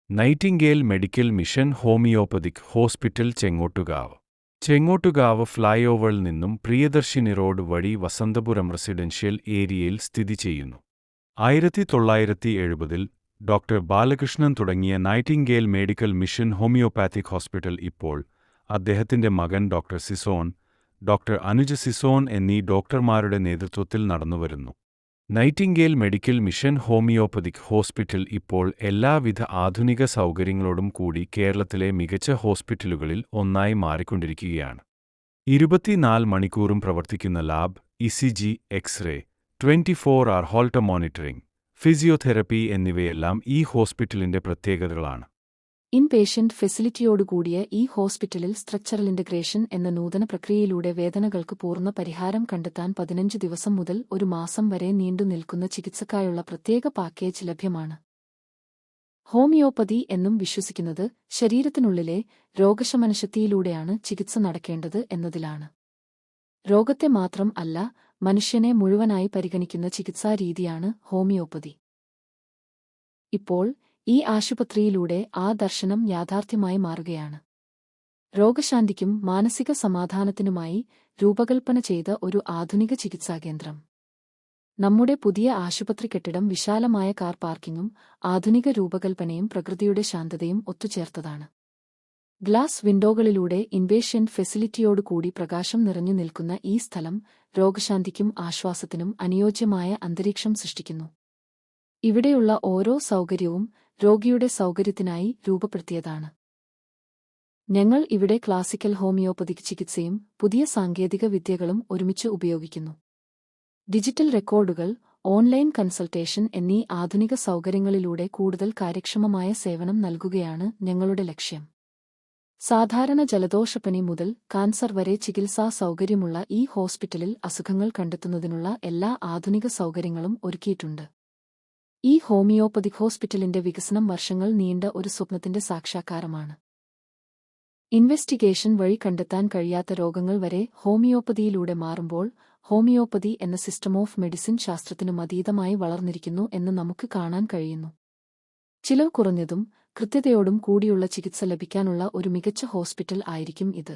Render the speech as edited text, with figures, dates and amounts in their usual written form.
Nightingale medical mission homeopathic hospital Chengottukavu. Chengottukavu fly ഓവറിൽ നിന്നും Priyadarshini road വഴി വസന്തപുരം റെസിഡൻഷ്യൽ ഏരിയയിൽ സ്ഥിതി ചെയ്യുന്നു. 1970-ൽ ഡോക്ടർ ബാലകൃഷ്ണൻ തുടങ്ങിയ Nightingale medical mission homeopathic hospital ഇപ്പോൾ അദ്ദേഹത്തിന്റെ മകൻ ഡോക്ടർ സിസോൺ, ഡോക്ടർ അനുജ സിസോൺ എന്നീ ഡോക്ടർമാരുടെ നേതൃത്വത്തിൽ നടന്നുവരുന്നു. Nightingale medical mission homeopathic hospital ഇപ്പോൾ എല്ലാവിധ ആധുനിക സൗകര്യങ്ങളോടും കൂടി കേരളത്തിലെ മികച്ച ഹോസ്പിറ്റലുകളിൽ ഒന്നായി മാറിക്കൊണ്ടിരിക്കുകയാണ്. 24 മണിക്കൂറും പ്രവർത്തിക്കുന്ന ലാബ്, ഇസിജി, എക്സ്റേ, 24 അവർ ഹോൾട്ടർ മോണിറ്ററിംഗ്, ഫിസിയോതെറപ്പി എന്നിവയെല്ലാം ഈ ഹോസ്പിറ്റലിന്റെ പ്രത്യേകതകളാണ്. ഇൻപേഷ്യന്റ് ഫെസിലിറ്റിയോടുകൂടിയ ഈ ഹോസ്പിറ്റലിൽ സ്ട്രക്ചറൽ ഇന്റഗ്രേഷൻ എന്ന നൂതന പ്രക്രിയയിലൂടെ വേദനകൾക്ക് പൂർണ്ണ പരിഹാരം കണ്ടെത്താൻ 15 ദിവസം മുതൽ 1 മാസം വരെ നീണ്ടുനിൽക്കുന്ന ചികിത്സക്കായുള്ള പ്രത്യേക പാക്കേജ് ലഭ്യമാണ്. ഹോമിയോപ്പതി എന്നും വിശ്വസിക്കുന്നത് ശരീരത്തിനുള്ളിലെ രോഗശമനശക്തിയിലൂടെയാണ് ചികിത്സ നടക്കേണ്ടത് എന്നതിലാണ്. രോഗത്തെ മാത്രം അല്ല, മനുഷ്യനെ മുഴുവനായി പരിഗണിക്കുന്ന ചികിത്സാരീതിയാണ് ഹോമിയോപ്പതി. ഇപ്പോൾ ഈ ആശുപത്രിയിലൂടെ ആ ദർശനം യാഥാർത്ഥ്യമായി മാറുകയാണ്. രോഗശാന്തിക്കും മാനസിക സമാധാനത്തിനുമായി രൂപകൽപ്പന ചെയ്ത ഒരു ആധുനിക ചികിത്സാകേന്ദ്രം. നമ്മുടെ പുതിയ ആശുപത്രി കെട്ടിടം വിശാലമായ കാർ പാർക്കിംഗും ആധുനിക രൂപകൽപ്പനയും പ്രകൃതിയുടെ ശാന്തതയും ഒത്തുചേർത്തതാണ്. ഗ്ലാസ് വിൻഡോകളിലൂടെ ഇൻപേഷ്യന്റ് ഫെസിലിറ്റിയോടുകൂടി പ്രകാശം നിറഞ്ഞു നിൽക്കുന്ന ഈ സ്ഥലം രോഗശാന്തിക്കും ആശ്വാസത്തിനും അനുയോജ്യമായ അന്തരീക്ഷം സൃഷ്ടിക്കുന്നു. ഇവിടെയുള്ള ഓരോ സൗകര്യവും രോഗിയുടെ സൗകര്യത്തിനായി രൂപപ്പെടുത്തിയതാണ്. ഞങ്ങൾ ഇവിടെ ക്ലാസിക്കൽ ഹോമിയോപ്പതിക് ചികിത്സയും പുതിയ സാങ്കേതിക വിദ്യകളും ഒരുമിച്ച് ഉപയോഗിക്കുന്നു. ഡിജിറ്റൽ റെക്കോർഡുകൾ, ഓൺലൈൻ കൺസൾട്ടേഷൻ എന്നീ ആധുനിക സൗകര്യങ്ങളിലൂടെ കൂടുതൽ കാര്യക്ഷമമായ സേവനം നൽകുകയാണ് ഞങ്ങളുടെ ലക്ഷ്യം. സാധാരണ ജലദോഷപ്പനി മുതൽ കാൻസർ വരെ ചികിത്സാ സൗകര്യമുള്ള ഈ ഹോസ്പിറ്റലിൽ അസുഖങ്ങൾ കണ്ടെത്തുന്നതിനുള്ള എല്ലാ ആധുനിക സൗകര്യങ്ങളും ഒരുക്കിയിട്ടുണ്ട്. ഈ ഹോമിയോപ്പതിക് ഹോസ്പിറ്റലിന്റെ വികസനം വർഷങ്ങൾ നീണ്ട ഒരു സ്വപ്നത്തിന്റെ സാക്ഷാത്കാരമാണ്. ഇൻവെസ്റ്റിഗേഷൻ വഴി കണ്ടെത്താൻ കഴിയാത്ത രോഗങ്ങൾ വരെ ഹോമിയോപ്പതിയിലൂടെ മാറുമ്പോൾ ഹോമിയോപ്പതി എന്ന സിസ്റ്റം ഓഫ് മെഡിസിൻ ശാസ്ത്രത്തിനും അതീതമായി വളർന്നിരിക്കുന്നു എന്ന് നമുക്ക് കാണാൻ കഴിയുന്നു. ചിലവ് കുറഞ്ഞതും കൃത്യതയോടും കൂടിയുള്ള ചികിത്സ ലഭിക്കാനുള്ള ഒരു മികച്ച ഹോസ്പിറ്റൽ ആയിരിക്കും ഇത്.